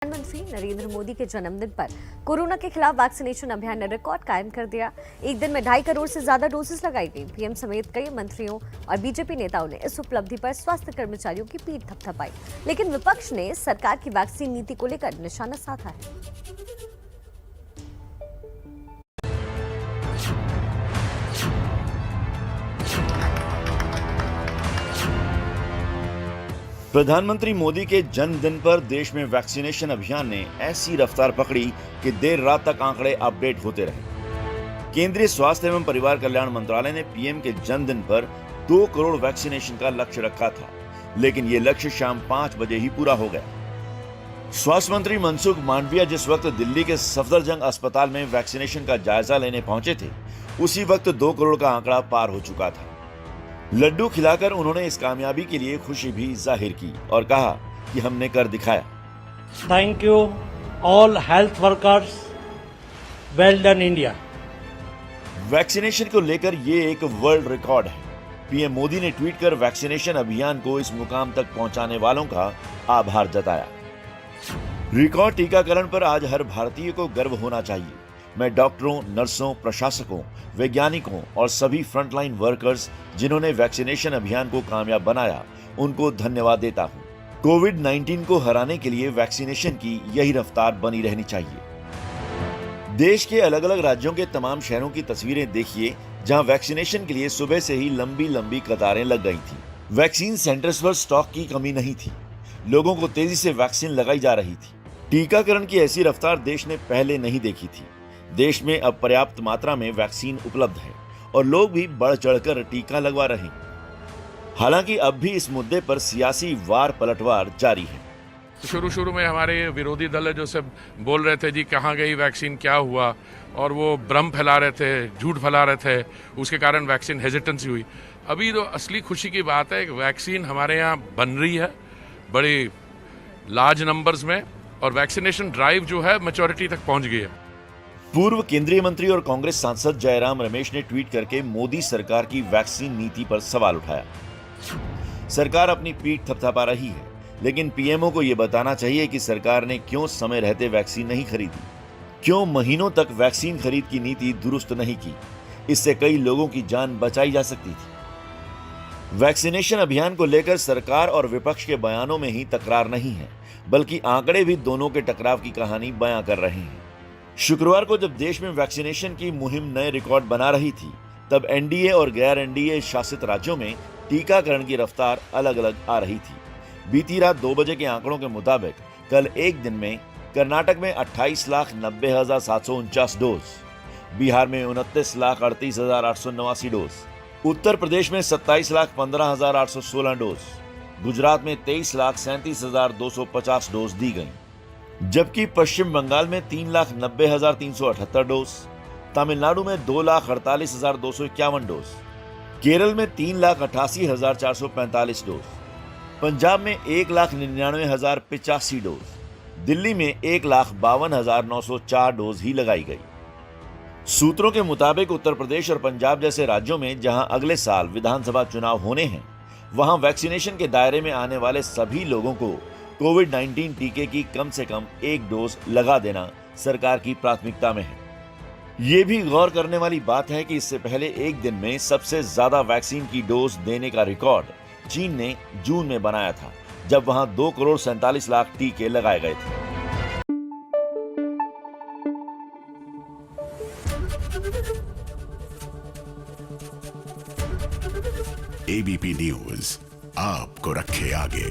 प्रधानमंत्री नरेंद्र मोदी के जन्मदिन पर कोरोना के खिलाफ वैक्सीनेशन अभियान ने रिकॉर्ड कायम कर दिया। एक दिन में 2.5 करोड़ से ज्यादा डोसेस लगाई गई। पीएम समेत कई मंत्रियों और बीजेपी नेताओं ने इस उपलब्धि पर स्वास्थ्य कर्मचारियों की पीठ थपथपाई, लेकिन विपक्ष ने सरकार की वैक्सीन नीति को लेकर निशाना साधा है। प्रधानमंत्री मोदी के जन्मदिन पर देश में वैक्सीनेशन अभियान ने ऐसी रफ्तार पकड़ी कि देर रात तक आंकड़े अपडेट होते रहे। केंद्रीय स्वास्थ्य एवं परिवार कल्याण मंत्रालय ने पीएम के जन्मदिन पर 2 करोड़ वैक्सीनेशन का लक्ष्य रखा था, लेकिन ये लक्ष्य शाम 5 बजे ही पूरा हो गया। स्वास्थ्य मंत्री मनसुख मांडविया जिस वक्त दिल्ली के सफदरजंग अस्पताल में वैक्सीनेशन का जायजा लेने पहुंचे थे, उसी वक्त 2 करोड़ का आंकड़ा पार हो चुका था। लड्डू खिलाकर उन्होंने इस कामयाबी के लिए खुशी भी जाहिर की और कहा कि हमने कर दिखाया। Thank you all health workers, well done India. Vaccination को लेकर ये एक वर्ल्ड रिकॉर्ड है। पीएम मोदी ने ट्वीट कर वैक्सीनेशन अभियान को इस मुकाम तक पहुंचाने वालों का आभार जताया। रिकॉर्ड टीकाकरण पर आज हर भारतीय को गर्व होना चाहिए। मैं डॉक्टरों, नर्सों, प्रशासकों, वैज्ञानिकों और सभी फ्रंटलाइन वर्कर्स जिन्होंने वैक्सीनेशन अभियान को कामयाब बनाया, उनको धन्यवाद देता हूं। कोविड-19 को हराने के लिए वैक्सीनेशन की यही रफ्तार बनी रहनी चाहिए। देश के अलग अलग राज्यों के तमाम शहरों की तस्वीरें देखिए, जहां वैक्सीनेशन के लिए सुबह से ही लंबी लंबी कतारें लग गई थी। वैक्सीन सेंटर्स पर स्टॉक की कमी नहीं थी। लोगों को तेजी से वैक्सीन लगाई जा रही थी। टीकाकरण की ऐसी रफ्तार देश ने पहले नहीं देखी थी। देश में अब पर्याप्त मात्रा में वैक्सीन उपलब्ध है और लोग भी बढ़ चढ़कर टीका लगवा रहे हैं। हालांकि अब भी इस मुद्दे पर सियासी वार पलटवार जारी है। शुरू में हमारे विरोधी दल है जो सब बोल रहे थे जी कहाँ गई वैक्सीन, क्या हुआ, और वो भ्रम फैला रहे थे, झूठ फैला रहे थे, उसके कारण वैक्सीन हेजिटेंसी हुई। अभी तो असली खुशी की बात है कि वैक्सीन हमारे यहाँ बन रही है बड़ी लार्ज नंबर्स में, और वैक्सीनेशन ड्राइव जो है मैच्योरिटी तक पहुँच गई है। पूर्व केंद्रीय मंत्री और कांग्रेस सांसद जयराम रमेश ने ट्वीट करके मोदी सरकार की वैक्सीन नीति पर सवाल उठाया। सरकार अपनी पीठ थपथपा रही है, लेकिन पीएमओ को यह बताना चाहिए कि सरकार ने क्यों समय रहते वैक्सीन नहीं खरीदी, क्यों महीनों तक वैक्सीन खरीद की नीति दुरुस्त नहीं की। इससे कई लोगों की जान बचाई जा सकती थी। वैक्सीनेशन अभियान को लेकर सरकार और विपक्ष के बयानों में ही तकरार नहीं है, बल्कि आंकड़े भी दोनों के टकराव की कहानी बयां कर रहे हैं। शुक्रवार को जब देश में वैक्सीनेशन की मुहिम नए रिकॉर्ड बना रही थी, तब एनडीए और गैर एनडीए शासित राज्यों में टीकाकरण की रफ्तार अलग अलग आ रही थी। बीती रात 2 बजे के आंकड़ों के मुताबिक कल एक दिन में कर्नाटक में 28,90,749 डोज, बिहार में 29,38,889 डोज, उत्तर प्रदेश में 27,15,816 डोज, गुजरात में 23,37,250 डोज दी गई, जबकि पश्चिम बंगाल में 3,90,378 डोज, तमिलनाडु में 2,48,251 डोज, केरल में 3,88,445 डोज, पंजाब में 1,99,085 डोज, दिल्ली में 1,52,904 डोज ही लगाई गई। सूत्रों के मुताबिक उत्तर प्रदेश और पंजाब जैसे राज्यों में जहां अगले साल विधानसभा चुनाव होने हैं, वहां वैक्सीनेशन के दायरे में आने वाले सभी लोगों को कोविड-19 टीके की कम से कम 1 डोज लगा देना सरकार की प्राथमिकता में है। ये भी गौर करने वाली बात है कि इससे पहले एक दिन में सबसे ज्यादा वैक्सीन की डोज देने का रिकॉर्ड चीन ने जून में बनाया था, जब वहां 2 करोड़ 47 लाख टीके लगाए गए थे। एबीपी न्यूज आपको रखे आगे।